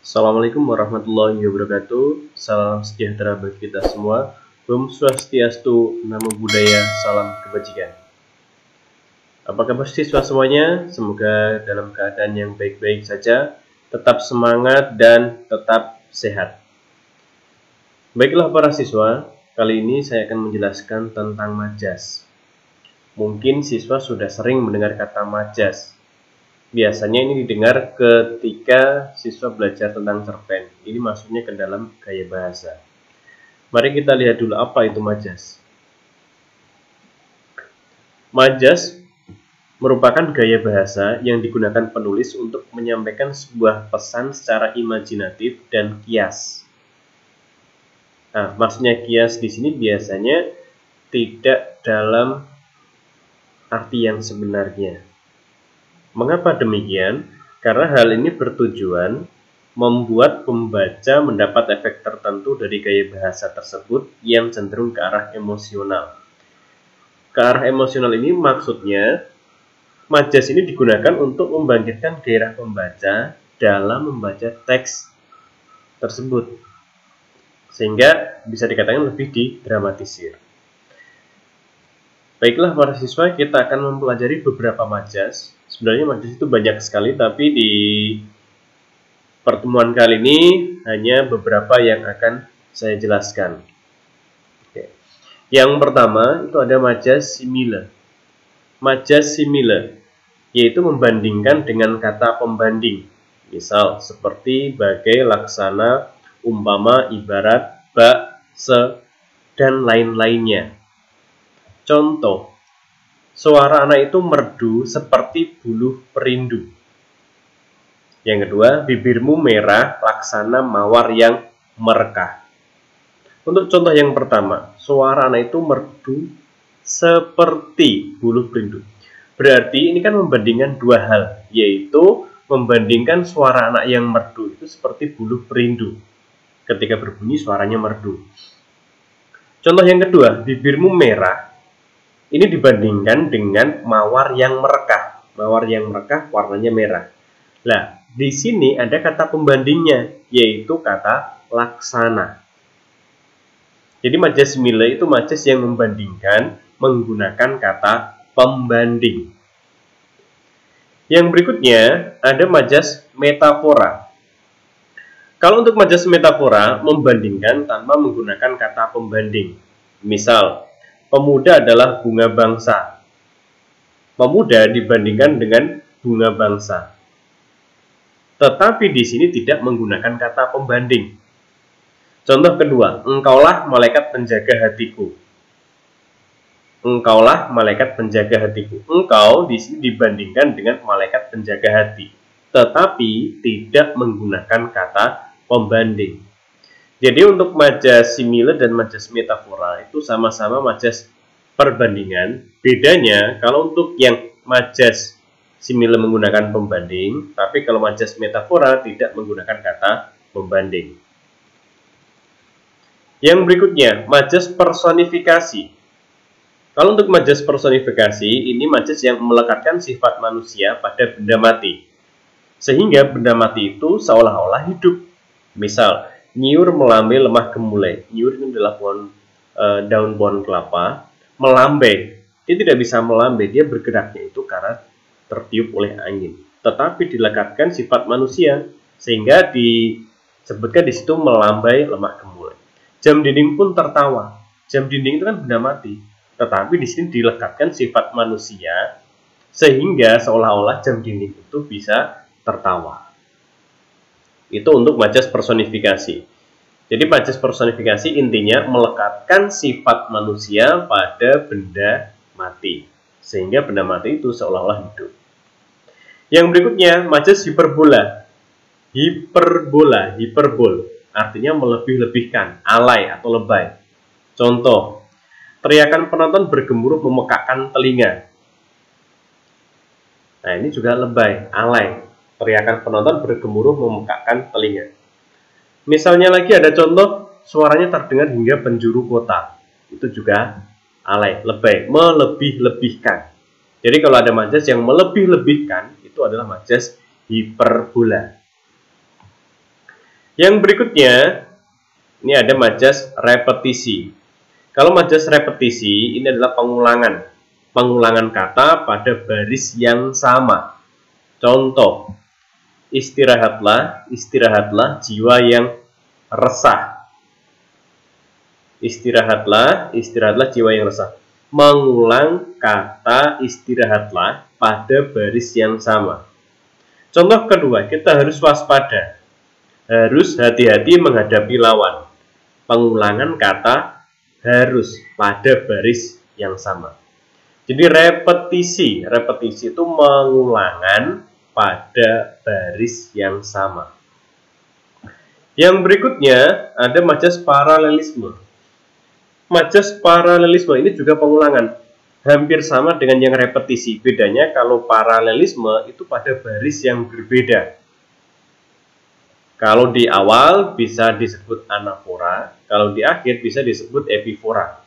Assalamualaikum warahmatullahi wabarakatuh. Salam sejahtera bagi kita semua. Om Swastiastu, Namo Buddhaya, salam kebajikan. Apa kabar siswa semuanya? Semoga dalam keadaan yang baik-baik saja, tetap semangat dan tetap sehat. Baiklah para siswa, kali ini saya akan menjelaskan tentang majas. Mungkin siswa sudah sering mendengar kata majas. Biasanya ini didengar ketika siswa belajar tentang cerpen. Ini masuknya ke dalam gaya bahasa. Mari kita lihat dulu apa itu majas. Majas merupakan gaya bahasa yang digunakan penulis untuk menyampaikan sebuah pesan secara imajinatif dan kias. Nah, maksudnya kias di sini biasanya tidak dalam arti yang sebenarnya. Mengapa demikian? Karena hal ini bertujuan membuat pembaca mendapat efek tertentu dari gaya bahasa tersebut yang cenderung ke arah emosional. Ke arah emosional ini maksudnya majas ini digunakan untuk membangkitkan gairah pembaca dalam membaca teks tersebut, sehingga bisa dikatakan lebih didramatisir. Baiklah para siswa, kita akan mempelajari beberapa majas. Sebenarnya majas itu banyak sekali, tapi di pertemuan kali ini hanya beberapa yang akan saya jelaskan. Oke. Yang pertama itu ada majas simile. Majas simile yaitu membandingkan dengan kata pembanding. Misal seperti bagai, laksana, umpama, ibarat, bak, se, dan lain-lainnya. Contoh, suara anak itu merdu seperti buluh perindu. Yang kedua, bibirmu merah laksana mawar yang merekah. Untuk contoh yang pertama, suara anak itu merdu seperti buluh perindu. Berarti ini kan membandingkan dua hal, yaitu membandingkan suara anak yang merdu itu seperti buluh perindu. Ketika berbunyi suaranya merdu. Contoh yang kedua, bibirmu merah. Ini dibandingkan dengan mawar yang merekah. Mawar yang merekah warnanya merah. Nah, di sini ada kata pembandingnya, yaitu kata laksana. Jadi majas simile itu majas yang membandingkan menggunakan kata pembanding. Yang berikutnya ada majas metafora. Kalau untuk majas metafora membandingkan tanpa menggunakan kata pembanding. Misal, pemuda adalah bunga bangsa. Pemuda dibandingkan dengan bunga bangsa. Tetapi di sini tidak menggunakan kata pembanding. Contoh kedua, engkaulah malaikat penjaga hatiku. Engkaulah malaikat penjaga hatiku. Engkau di sini dibandingkan dengan malaikat penjaga hati, tetapi tidak menggunakan kata pembanding. Jadi untuk majas simile dan majas metafora itu sama-sama majas perbandingan. Bedanya kalau untuk yang majas simile menggunakan pembanding, tapi kalau majas metafora tidak menggunakan kata pembanding. Yang berikutnya, majas personifikasi. Kalau untuk majas personifikasi, ini majas yang melekatkan sifat manusia pada benda mati, sehingga benda mati itu seolah-olah hidup. Misal, nyiur melambai lemah gemulai. Nyiur itu adalah daun pohon kelapa. Melambai, dia tidak bisa melambai, dia bergeraknya itu karena tertiup oleh angin. Tetapi dilekatkan sifat manusia, sehingga disebutkan di situ melambai lemah gemulai. Jam dinding pun tertawa. Jam dinding itu kan benda mati, tetapi di sini dilekatkan sifat manusia, sehingga seolah-olah jam dinding itu bisa tertawa. Itu untuk majas personifikasi. Jadi majas personifikasi intinya melekatkan sifat manusia pada benda mati, sehingga benda mati itu seolah-olah hidup. Yang berikutnya, majas hiperbola. Hiperbol, artinya melebih-lebihkan, alay atau lebay. Contoh, teriakan penonton bergemuruh memekakkan telinga. Nah, ini juga lebay, alay. Teriakan penonton bergemuruh memekakkan telinga. Misalnya lagi ada contoh, suaranya terdengar hingga penjuru kota. Itu juga alay, lebay, melebih-lebihkan. Jadi kalau ada majas yang melebih-lebihkan, itu adalah majas hiperbola. Yang berikutnya, ini ada majas repetisi. Kalau majas repetisi, ini adalah pengulangan kata pada baris yang sama. Contoh, istirahatlah jiwa yang resah. Istirahatlah jiwa yang resah. Mengulang kata istirahatlah pada baris yang sama. Contoh kedua, kita harus waspada. Harus hati-hati menghadapi lawan. Pengulangan kata harus pada baris yang sama. Jadi repetisi itu mengulangan pada baris yang sama. Yang berikutnya ada majas paralelisme. Majas paralelisme ini juga pengulangan. Hampir sama dengan yang repetisi. Bedanya kalau paralelisme itu pada baris yang berbeda. Kalau di awal bisa disebut anafora, kalau di akhir bisa disebut epifora.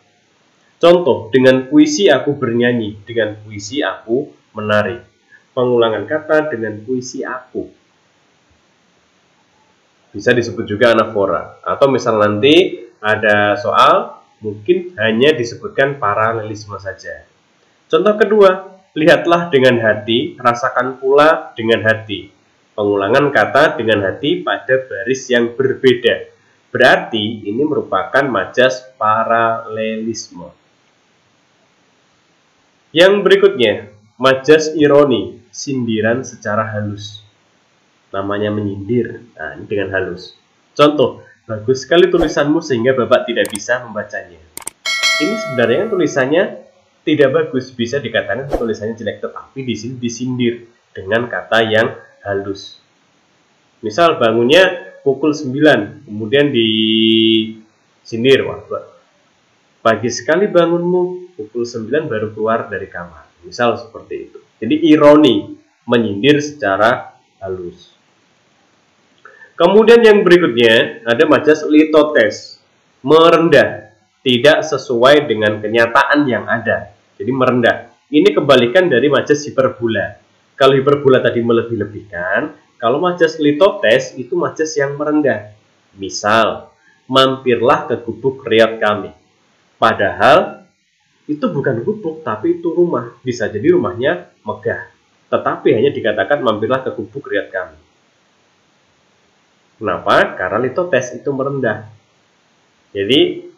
Contoh, dengan puisi aku bernyanyi, dengan puisi aku menari. Pengulangan kata dengan puisi aku. Bisa disebut juga anafora. Atau misal nanti ada soal, mungkin hanya disebutkan paralelisme saja. Contoh kedua, lihatlah dengan hati, rasakan pula dengan hati. Pengulangan kata dengan hati pada baris yang berbeda. Berarti ini merupakan majas paralelisme. Yang berikutnya, majas ironi, sindiran secara halus. Namanya menyindir, nah ini dengan halus. Contoh, bagus sekali tulisanmu sehingga Bapak tidak bisa membacanya. Ini sebenarnya tulisannya tidak bagus, bisa dikatakan tulisannya jelek, tetapi di sini disindir dengan kata yang halus. Misal bangunnya pukul 9, kemudian disindir, wah, pagi sekali bangunmu, pukul 9 baru keluar dari kamar. Misal seperti itu. Jadi ironi, menyindir secara halus. Kemudian yang berikutnya ada majas litotes, merendah, tidak sesuai dengan kenyataan yang ada. Jadi merendah. Ini kebalikan dari majas hiperbola. Kalau hiperbola tadi melebih-lebihkan, kalau majas litotes itu majas yang merendah. Misal, mampirlah ke gubuk riot kami. Padahal itu bukan gubuk, tapi itu rumah. Bisa jadi rumahnya megah. Tetapi hanya dikatakan mampirlah ke gubuk riot kami. Kenapa? Karena litotes itu merendah. Jadi,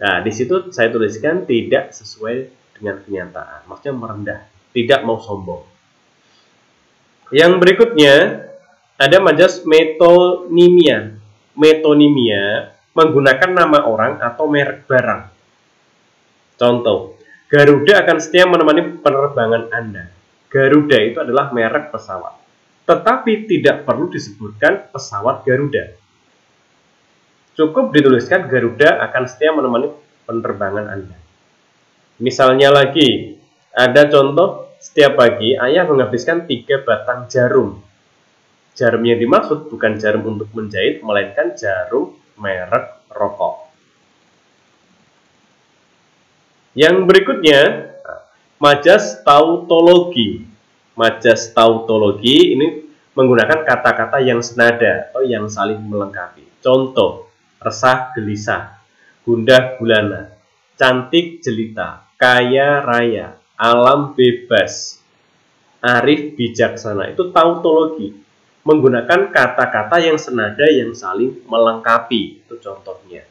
nah di situ saya tuliskan tidak sesuai dengan kenyataan. Maksudnya merendah, tidak mau sombong. Yang berikutnya ada majas metonimia. Metonimia menggunakan nama orang atau merek barang. Contoh, Garuda akan setia menemani penerbangan Anda. Garuda itu adalah merek pesawat. Tetapi tidak perlu disebutkan pesawat Garuda. Cukup dituliskan Garuda akan setia menemani penerbangan Anda. Misalnya lagi, ada contoh, setiap pagi ayah menghabiskan 3 batang jarum. Jarum yang dimaksud bukan jarum untuk menjahit, melainkan jarum merek rokok. Yang berikutnya, majas tautologi. Majas tautologi ini menggunakan kata-kata yang senada atau yang saling melengkapi. Contoh, resah gelisah, gundah gulana, cantik jelita, kaya raya, alam bebas, arif bijaksana. Itu tautologi. Menggunakan kata-kata yang senada yang saling melengkapi. Itu contohnya.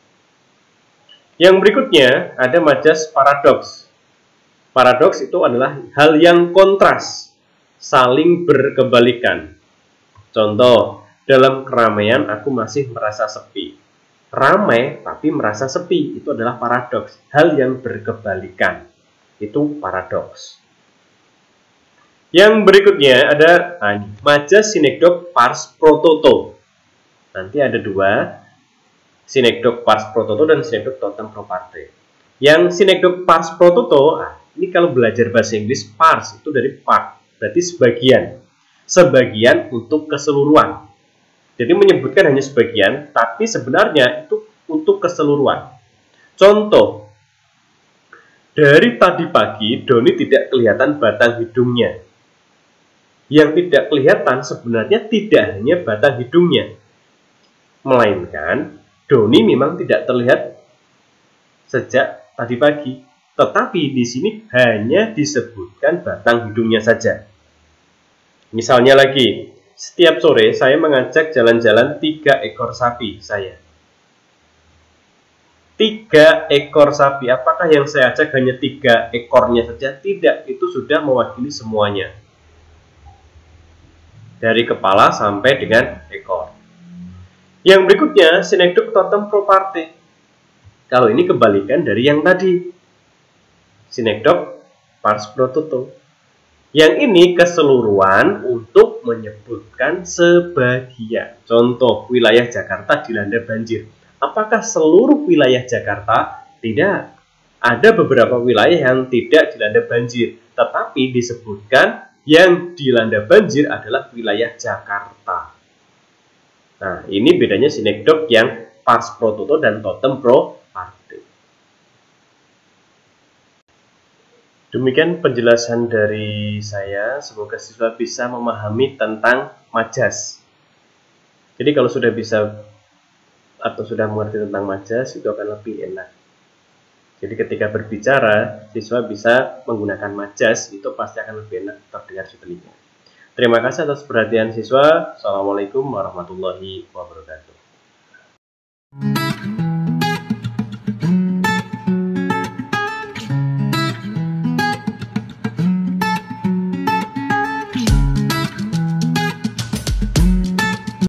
Yang berikutnya ada majas paradoks. Paradoks itu adalah hal yang kontras, saling berkebalikan. Contoh, dalam keramaian aku masih merasa sepi. Ramai tapi merasa sepi, itu adalah paradoks. Hal yang berkebalikan, itu paradoks. Yang berikutnya ada majas sinekdok pars pro toto. Nanti ada 2. Sinekdok pars pro toto dan sinekdok totem pro parte. Yang sinekdok pars pro toto, ini kalau belajar bahasa Inggris, pars itu dari part, berarti sebagian. Sebagian untuk keseluruhan. Jadi menyebutkan hanya sebagian, tapi sebenarnya itu untuk keseluruhan. Contoh, dari tadi pagi Doni tidak kelihatan batang hidungnya. Yang tidak kelihatan sebenarnya tidak hanya batang hidungnya. Melainkan Doni memang tidak terlihat sejak tadi pagi. Tetapi di sini hanya disebutkan batang hidungnya saja. Misalnya lagi, setiap sore saya mengajak jalan-jalan 3 ekor sapi saya. 3 ekor sapi, apakah yang saya ajak hanya 3 ekornya saja? Tidak, itu sudah mewakili semuanya. Dari kepala sampai dengan ekor. Yang berikutnya, sinekduk totem proparti. Kalau ini kebalikan dari yang tadi. Sinekdok pars pro toto. Yang ini keseluruhan untuk menyebutkan sebagian. Contoh, wilayah Jakarta dilanda banjir. Apakah seluruh wilayah Jakarta? Tidak. Ada beberapa wilayah yang tidak dilanda banjir, tetapi disebutkan yang dilanda banjir adalah wilayah Jakarta. Nah, ini bedanya sinekdok yang pars pro toto dan totem pro parte. Demikian penjelasan dari saya. Semoga siswa bisa memahami tentang majas. Jadi kalau sudah bisa atau sudah mengerti tentang majas, itu akan lebih enak. Jadi ketika berbicara, siswa bisa menggunakan majas, itu pasti akan lebih enak terdengar di telinga. Terima kasih atas perhatian siswa. Assalamualaikum warahmatullahi wabarakatuh.